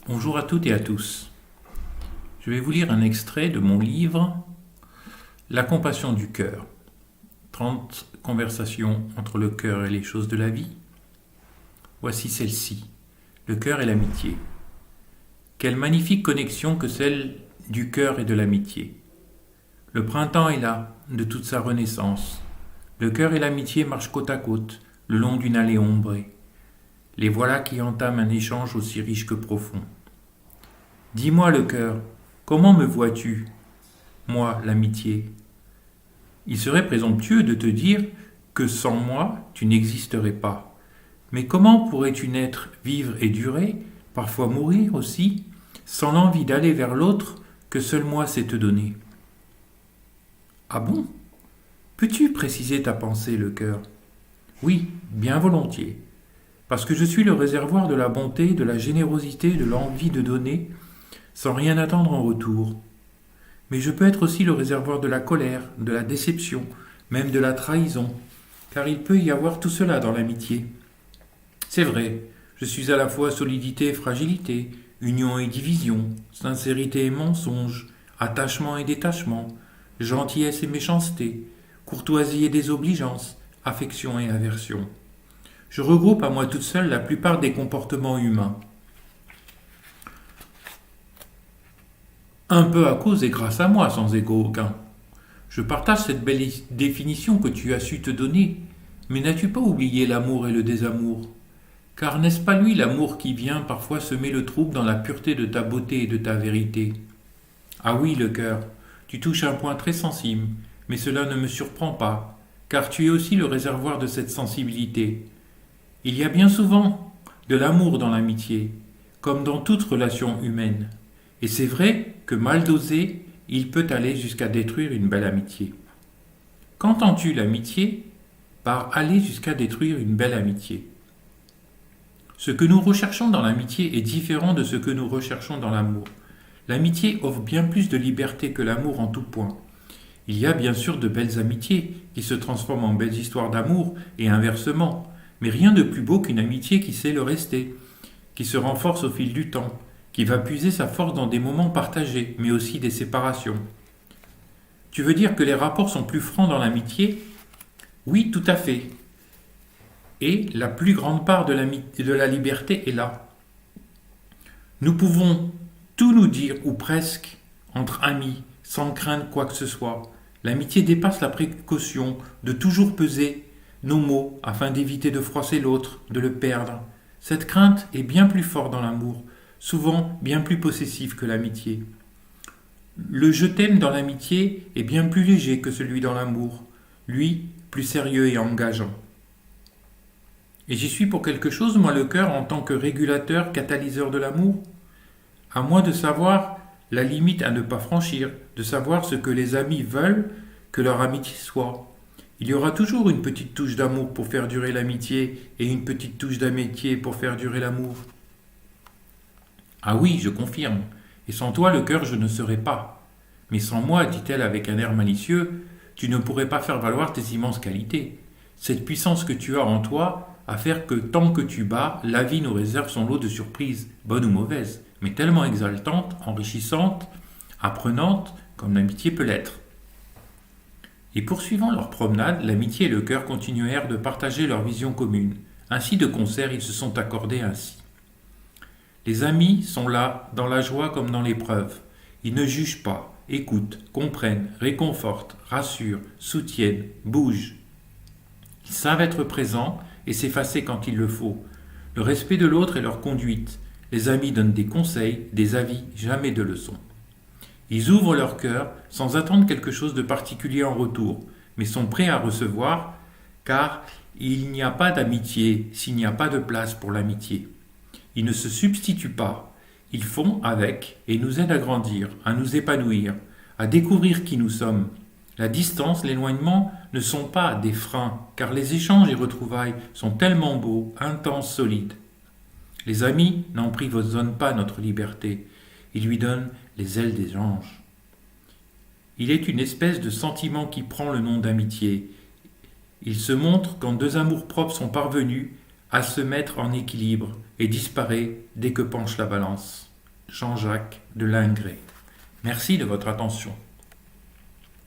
Bonjour à toutes et à tous. Je vais vous lire un extrait de mon livre La compassion du cœur. 30 conversations entre le cœur et les choses de la vie. Voici celle-ci. Le cœur et l'amitié. Quelle magnifique connexion que celle du cœur et de l'amitié. Le printemps est là, de toute sa renaissance. Le cœur et l'amitié marchent côte à côte, le long d'une allée ombrée. Les voilà qui entament un échange aussi riche que profond. Dis-moi le cœur, comment me vois-tu, moi, l'amitié? Il serait présomptueux de te dire que sans moi, tu n'existerais pas. Mais comment pourrais-tu naître, vivre et durer, parfois mourir aussi, sans l'envie d'aller vers l'autre que seul moi sais te donner? Ah bon? Peux-tu préciser ta pensée, le cœur? Oui, bien volontiers. Parce que je suis le réservoir de la bonté, de la générosité, de l'envie de donner, sans rien attendre en retour. Mais je peux être aussi le réservoir de la colère, de la déception, même de la trahison, car il peut y avoir tout cela dans l'amitié. C'est vrai, je suis à la fois solidité et fragilité, union et division, sincérité et mensonge, attachement et détachement, gentillesse et méchanceté, courtoisie et désobligeance, affection et aversion. Je regroupe à moi toute seule la plupart des comportements humains. Un peu à cause et grâce à moi, sans égo aucun. Je partage cette belle définition que tu as su te donner, mais n'as-tu pas oublié l'amour et le désamour? Car n'est-ce pas lui l'amour qui vient parfois semer le trouble dans la pureté de ta beauté et de ta vérité? Ah oui, le cœur, tu touches un point très sensible, mais cela ne me surprend pas, car tu es aussi le réservoir de cette sensibilité. Il y a bien souvent de l'amour dans l'amitié, comme dans toute relation humaine. Et c'est vrai que mal dosé, il peut aller jusqu'à détruire une belle amitié. Qu'entends-tu l'amitié par aller jusqu'à détruire une belle amitié? Ce que nous recherchons dans l'amitié est différent de ce que nous recherchons dans l'amour. L'amitié offre bien plus de liberté que l'amour en tout point. Il y a bien sûr de belles amitiés qui se transforment en belles histoires d'amour et inversement, mais rien de plus beau qu'une amitié qui sait le rester, qui se renforce au fil du temps, qui va puiser sa force dans des moments partagés, mais aussi des séparations. Tu veux dire que les rapports sont plus francs dans l'amitié? Oui, tout à fait. Et la plus grande part de la liberté est là. Nous pouvons tout nous dire, ou presque, entre amis, sans craindre quoi que ce soit. L'amitié dépasse la précaution de toujours peser nos mots afin d'éviter de froisser l'autre, de le perdre. Cette crainte est bien plus forte dans l'amour, souvent bien plus possessif que l'amitié. Le je t'aime dans l'amitié est bien plus léger que celui dans l'amour, lui plus sérieux et engageant. Et j'y suis pour quelque chose, moi le cœur, en tant que régulateur, catalyseur de l'amour. À moi de savoir la limite à ne pas franchir, de savoir ce que les amis veulent que leur amitié soit. Il y aura toujours une petite touche d'amour pour faire durer l'amitié et une petite touche d'amitié pour faire durer l'amour. Ah oui, je confirme. Et sans toi, le cœur, je ne serais pas. Mais sans moi, dit-elle avec un air malicieux, tu ne pourrais pas faire valoir tes immenses qualités. Cette puissance que tu as en toi, à faire que tant que tu bats, la vie nous réserve son lot de surprises, bonnes ou mauvaises, mais tellement exaltantes, enrichissantes, apprenantes, comme l'amitié peut l'être. Et poursuivant leur promenade, l'amitié et le cœur continuèrent de partager leur vision commune. Ainsi de concert, ils se sont accordés ainsi. Les amis sont là, dans la joie comme dans l'épreuve. Ils ne jugent pas, écoutent, comprennent, réconfortent, rassurent, soutiennent, bougent. Ils savent être présents et s'effacer quand il le faut. Le respect de l'autre est leur conduite. Les amis donnent des conseils, des avis, jamais de leçons. Ils ouvrent leur cœur sans attendre quelque chose de particulier en retour, mais sont prêts à recevoir, car il n'y a pas d'amitié s'il n'y a pas de place pour l'amitié. Ils ne se substituent pas, ils font avec et nous aident à grandir, à nous épanouir, à découvrir qui nous sommes. La distance, l'éloignement ne sont pas des freins, car les échanges et retrouvailles sont tellement beaux, intenses, solides. Les amis n'emprisonnent pas notre liberté, ils lui donnent les ailes des anges. Il est une espèce de sentiment qui prend le nom d'amitié. Il se montre quand deux amours-propres sont parvenus à se mettre en équilibre et disparaît dès que penche la balance. Jean-Jacques de Lingré. Merci de votre attention.